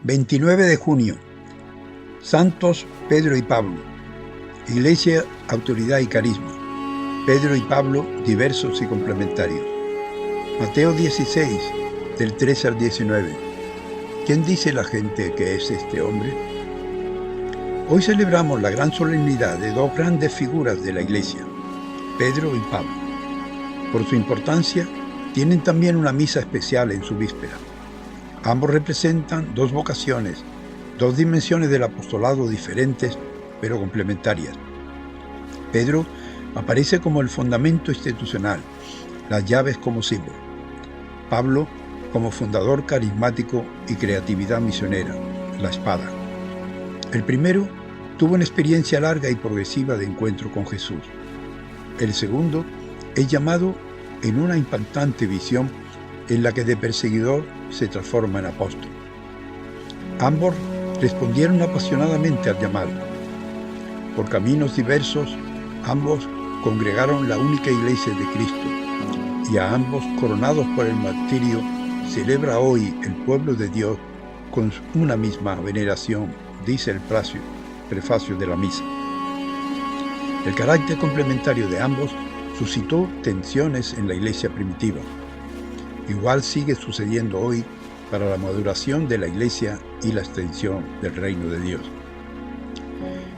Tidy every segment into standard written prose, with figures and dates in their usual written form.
29 de junio. Santos Pedro y Pablo. Iglesia, autoridad y carisma. Pedro y Pablo, diversos y complementarios. Mateo 16, del 13 al 19. ¿Quién dice la gente que es este hombre? Hoy celebramos la gran solemnidad de dos grandes figuras de la Iglesia, Pedro y Pablo. Por su importancia, tienen también una misa especial en su víspera. Ambos representan dos vocaciones, dos dimensiones del apostolado diferentes, pero complementarias. Pedro aparece como el fundamento institucional, las llaves como símbolo. Pablo como fundador carismático y creatividad misionera, la espada. El primero tuvo una experiencia larga y progresiva de encuentro con Jesús. El segundo es llamado en una impactante visión en la que de perseguidor se transforma en apóstol. Ambos respondieron apasionadamente al llamado. Por caminos diversos, ambos congregaron la única iglesia de Cristo, y a ambos, coronados por el martirio, celebra hoy el pueblo de Dios con una misma veneración, dice el prefacio de la misa. El carácter complementario de ambos suscitó tensiones en la iglesia primitiva. Igual sigue sucediendo hoy para la maduración de la iglesia y la extensión del reino de Dios.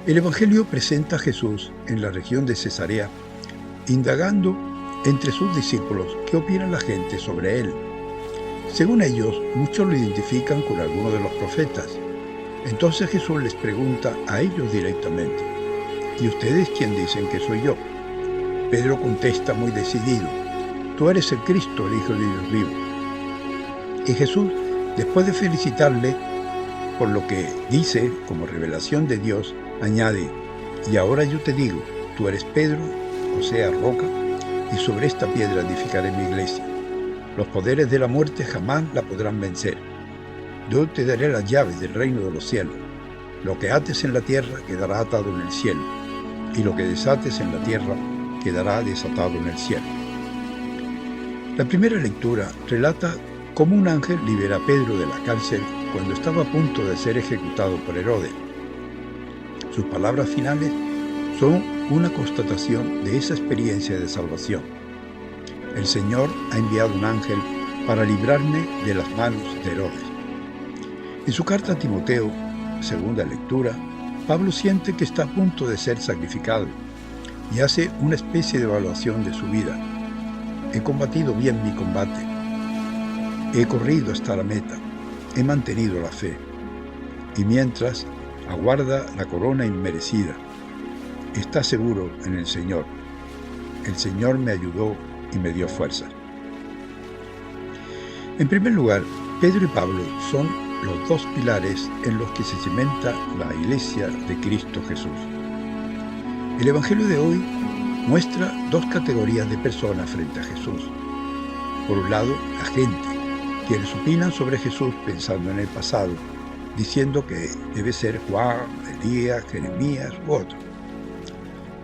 El Evangelio presenta a Jesús en la región de Cesarea, indagando entre sus discípulos qué opina la gente sobre él. Según ellos, muchos lo identifican con alguno de los profetas. Entonces Jesús les pregunta a ellos directamente: ¿y ustedes quién dicen que soy yo? Pedro contesta muy decidido: tú eres el Cristo, el Hijo de Dios vivo. Y Jesús, después de felicitarle por lo que dice como revelación de Dios, añade: y ahora yo te digo, tú eres Pedro, o sea, roca, y sobre esta piedra edificaré mi iglesia. Los poderes de la muerte jamás la podrán vencer. Yo te daré las llaves del reino de los cielos. Lo que ates en la tierra quedará atado en el cielo, y lo que desates en la tierra quedará desatado en el cielo. La primera lectura relata cómo un ángel libera a Pedro de la cárcel cuando estaba a punto de ser ejecutado por Herodes. Sus palabras finales son una constatación de esa experiencia de salvación. El Señor ha enviado un ángel para librarme de las manos de Herodes. En su carta a Timoteo, segunda lectura, Pablo siente que está a punto de ser sacrificado y hace una especie de evaluación de su vida. He combatido bien mi combate. He corrido hasta la meta. He mantenido la fe. Y mientras, aguarda la corona inmerecida. Está seguro en el Señor. El Señor me ayudó y me dio fuerzas. En primer lugar, Pedro y Pablo son los dos pilares en los que se cimenta la Iglesia de Cristo Jesús. El Evangelio de hoy muestra dos categorías de personas frente a Jesús. Por un lado, la gente, quienes opinan sobre Jesús pensando en el pasado, diciendo que debe ser Juan, Elías, Jeremías u otro.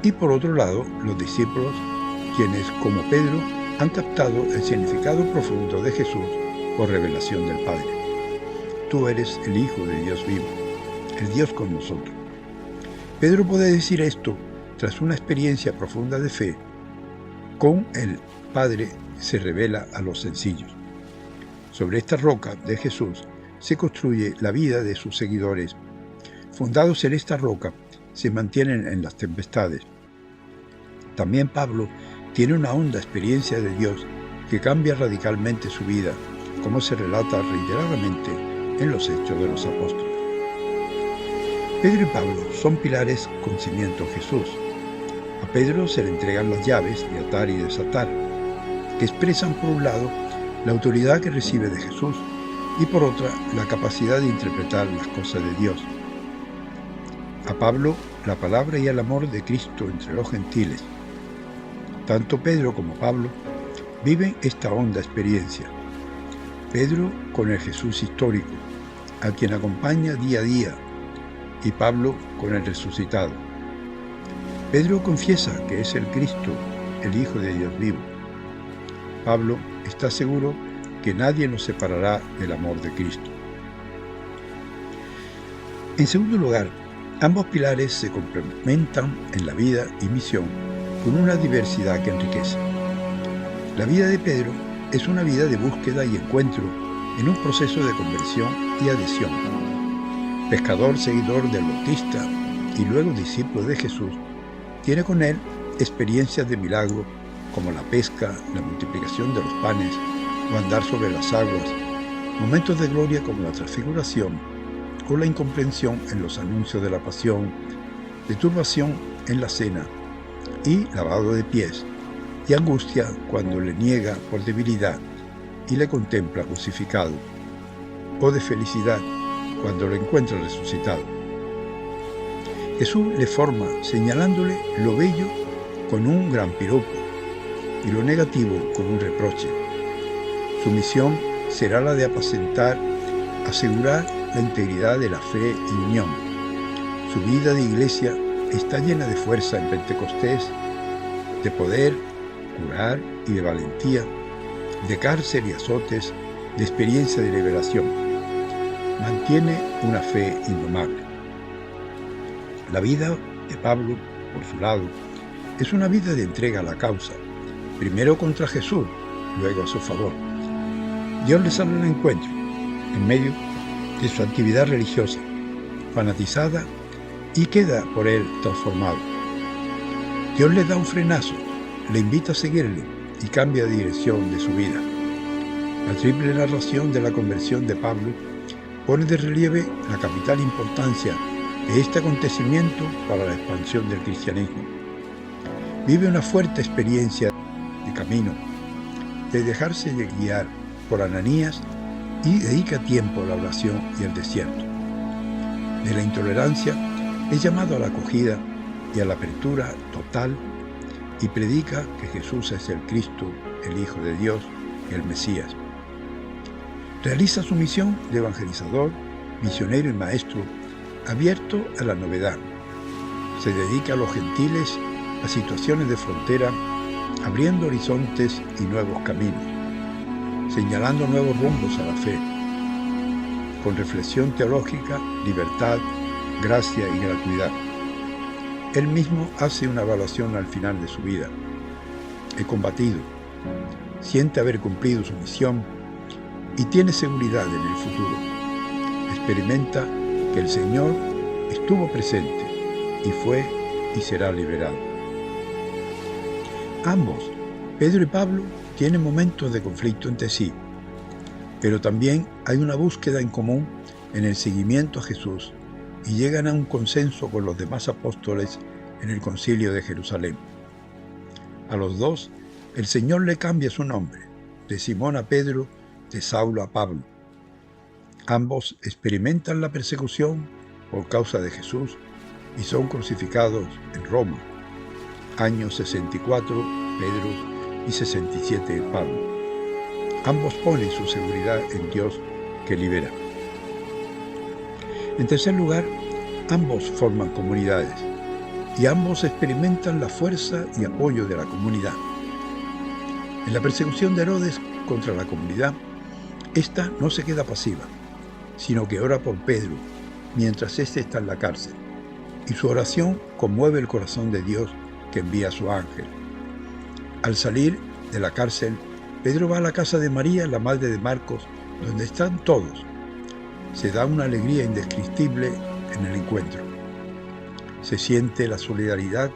Y por otro lado, los discípulos, quienes, como Pedro, han captado el significado profundo de Jesús por revelación del Padre. Tú eres el Hijo de Dios vivo, el Dios con nosotros. Pedro puede decir esto tras una experiencia profunda de fe. Con el Padre se revela a los sencillos. Sobre esta roca de Jesús se construye la vida de sus seguidores. Fundados en esta roca, se mantienen en las tempestades. También Pablo tiene una honda experiencia de Dios que cambia radicalmente su vida, como se relata reiteradamente en los Hechos de los Apóstoles. Pedro y Pablo son pilares con cimiento en Jesús. A Pedro se le entregan las llaves de atar y desatar, que expresan por un lado la autoridad que recibe de Jesús y por otra la capacidad de interpretar las cosas de Dios. A Pablo la palabra y el amor de Cristo entre los gentiles. Tanto Pedro como Pablo viven esta honda experiencia. Pedro con el Jesús histórico, a quien acompaña día a día, y Pablo con el resucitado. Pedro confiesa que es el Cristo, el Hijo de Dios vivo. Pablo está seguro que nadie nos separará del amor de Cristo. En segundo lugar, ambos pilares se complementan en la vida y misión con una diversidad que enriquece. La vida de Pedro es una vida de búsqueda y encuentro en un proceso de conversión y adhesión. Pescador, seguidor del Bautista y luego discípulo de Jesús, tiene con él experiencias de milagro como la pesca, la multiplicación de los panes o andar sobre las aguas, momentos de gloria como la transfiguración o la incomprensión en los anuncios de la pasión, de turbación en la cena y lavado de pies, y angustia cuando le niega por debilidad y le contempla crucificado, o de felicidad cuando lo encuentra resucitado. Jesús le forma señalándole lo bello con un gran piropo y lo negativo con un reproche. Su misión será la de apacentar, asegurar la integridad de la fe y unión. Su vida de iglesia está llena de fuerza en Pentecostés, de poder, curar y de valentía, de cárcel y azotes, de experiencia de liberación. Mantiene una fe indomable. La vida de Pablo, por su lado, es una vida de entrega a la causa, primero contra Jesús, luego a su favor. Dios le sale al encuentro, en medio de su actividad religiosa, fanatizada, y queda por él transformado. Dios le da un frenazo, le invita a seguirle y cambia de dirección de su vida. La triple narración de la conversión de Pablo pone de relieve la capital importancia de este acontecimiento para la expansión del cristianismo. Vive una fuerte experiencia de camino, de dejarse guiar por Ananías y dedica tiempo a la oración y al desierto. De la intolerancia es llamado a la acogida y a la apertura total y predica que Jesús es el Cristo, el Hijo de Dios y el Mesías. Realiza su misión de evangelizador, misionero y maestro, abierto a la novedad. Se dedica a los gentiles, a situaciones de frontera, abriendo horizontes y nuevos caminos, señalando nuevos rumbos a la fe, con reflexión teológica, libertad, gracia y gratuidad. Él mismo hace una evaluación al final de su vida. He combatido, siente haber cumplido su misión y tiene seguridad en el futuro. Experimenta que el Señor estuvo presente y fue y será liberado. Ambos, Pedro y Pablo, tienen momentos de conflicto entre sí, pero también hay una búsqueda en común en el seguimiento a Jesús y llegan a un consenso con los demás apóstoles en el Concilio de Jerusalén. A los dos, el Señor le cambia su nombre, de Simón a Pedro, de Saulo a Pablo. Ambos experimentan la persecución por causa de Jesús y son crucificados en Roma, años 64 Pedro y 67 Pablo. Ambos ponen su seguridad en Dios que libera. En tercer lugar, ambos forman comunidades y ambos experimentan la fuerza y apoyo de la comunidad. En la persecución de Herodes contra la comunidad, esta no se queda pasiva, sino que ora por Pedro mientras éste está en la cárcel, y su oración conmueve el corazón de Dios que envía a su ángel. Al salir de la cárcel, Pedro va a la casa de María, la madre de Marcos, donde están todos. Se da una alegría indescriptible en el encuentro. Se siente la solidaridad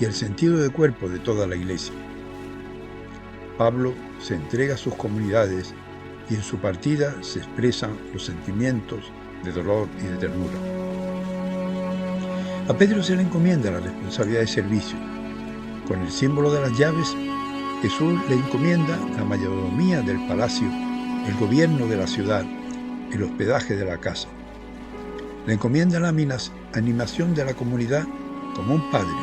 y el sentido de cuerpo de toda la iglesia. Pablo se entrega a sus comunidades y en su partida se expresan los sentimientos de dolor y de ternura. A Pedro se le encomienda la responsabilidad de servicio. Con el símbolo de las llaves, Jesús le encomienda la mayordomía del palacio, el gobierno de la ciudad, el hospedaje de la casa. Le encomienda la animación de la comunidad como un padre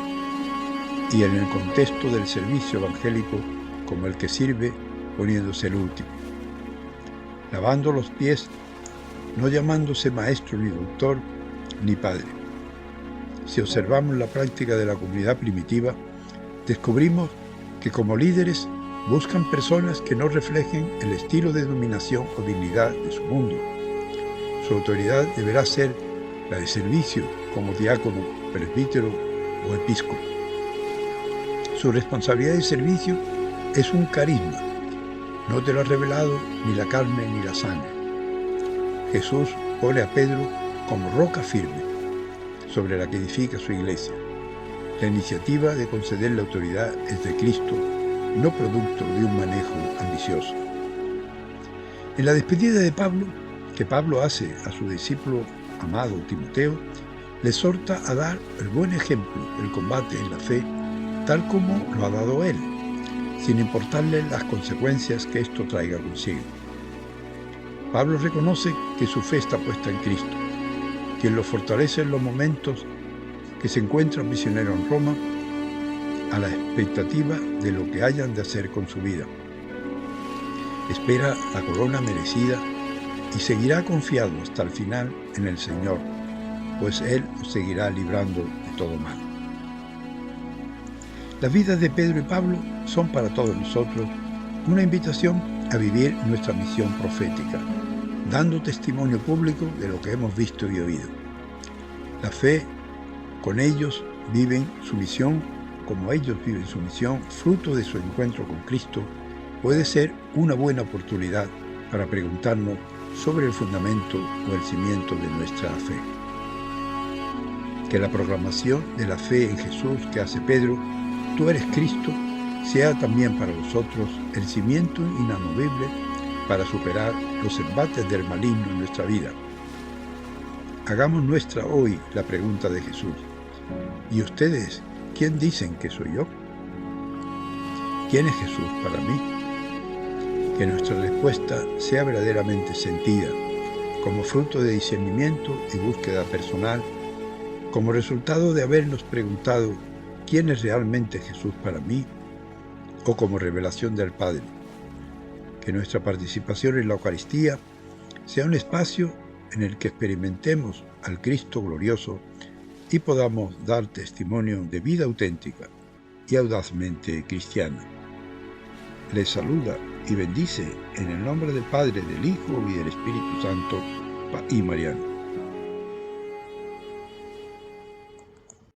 y en el contexto del servicio evangélico como el que sirve poniéndose el último. Lavando los pies, no llamándose maestro ni doctor ni padre. Si observamos la práctica de la comunidad primitiva, descubrimos que como líderes buscan personas que no reflejen el estilo de dominación o dignidad de su mundo. Su autoridad deberá ser la de servicio como diácono, presbítero o episcopo. Su responsabilidad de servicio es un carisma. No te lo ha revelado ni la carne ni la sangre. Jesús pone a Pedro como roca firme sobre la que edifica su iglesia. La iniciativa de conceder la autoridad es de Cristo, no producto de un manejo ambicioso. En la despedida de Pablo, que Pablo hace a su discípulo amado Timoteo, le exhorta a dar el buen ejemplo del combate en la fe, tal como lo ha dado él, sin importarle las consecuencias que esto traiga consigo. Pablo reconoce que su fe está puesta en Cristo, quien lo fortalece en los momentos que se encuentra misionero en Roma, a la expectativa de lo que hayan de hacer con su vida. Espera la corona merecida y seguirá confiado hasta el final en el Señor, pues Él os seguirá librando de todo mal. Las vidas de Pedro y Pablo son para todos nosotros una invitación a vivir nuestra misión profética, dando testimonio público de lo que hemos visto y oído. La fe, con ellos viven su misión, como ellos viven su misión, fruto de su encuentro con Cristo, puede ser una buena oportunidad para preguntarnos sobre el fundamento o el cimiento de nuestra fe. Que la proclamación de la fe en Jesús que hace Pedro, tú eres Cristo, sea también para vosotros el cimiento inamovible para superar los embates del maligno en nuestra vida. Hagamos nuestra hoy la pregunta de Jesús. ¿Y ustedes quién dicen que soy yo? ¿Quién es Jesús para mí? Que nuestra respuesta sea verdaderamente sentida, como fruto de discernimiento y búsqueda personal, como resultado de habernos preguntado quién es realmente Jesús para mí, o como revelación del Padre. Que nuestra participación en la Eucaristía sea un espacio en el que experimentemos al Cristo glorioso y podamos dar testimonio de vida auténtica y audazmente cristiana. Les saluda y bendice en el nombre del Padre, del Hijo y del Espíritu Santo y Mariano.